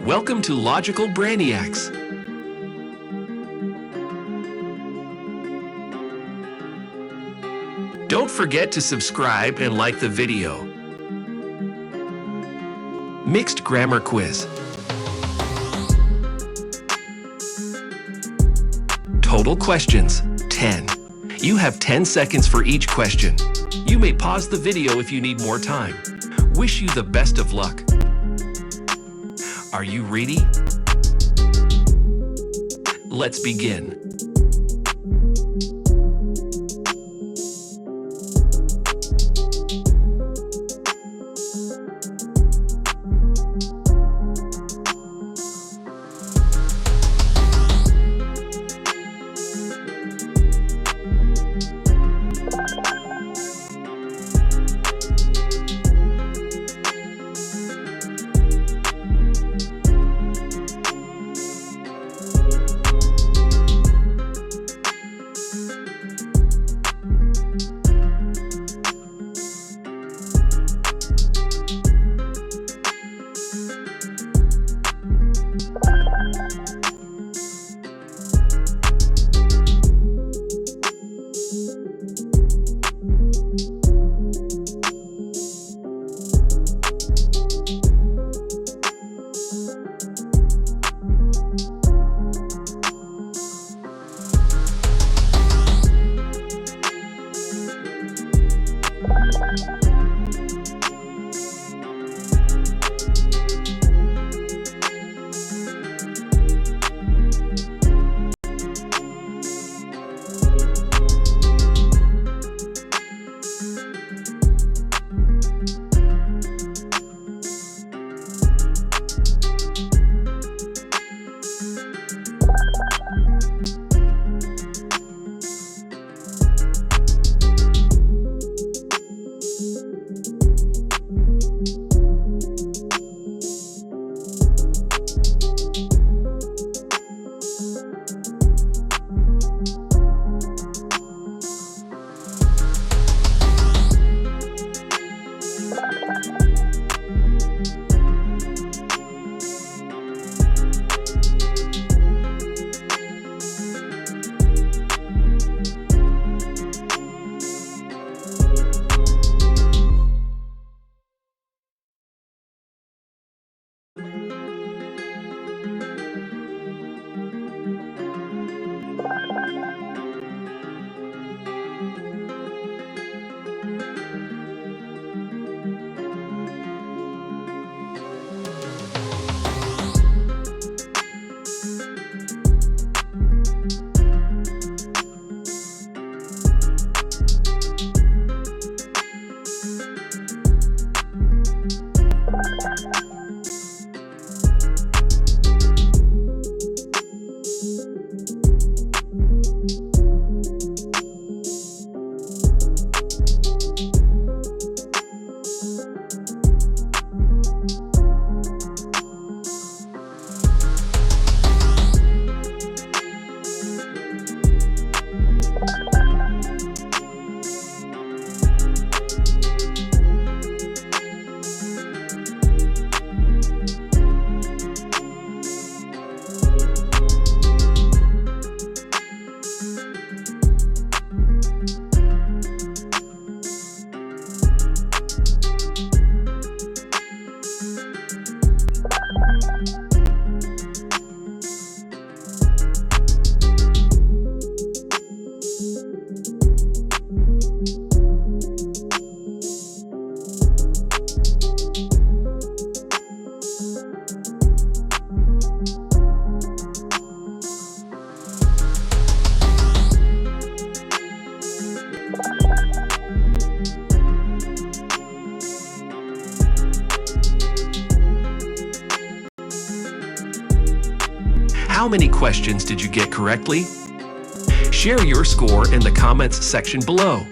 Welcome to Logical Brainiacs. Don't forget to subscribe and like the video. Mixed grammar quiz. Total questions, 10. You have 10 seconds for each question. You may pause the video if you need more time. Wish you the best of luck. Are you ready? Let's begin. How many questions did you get correctly? Share your score in the comments section below.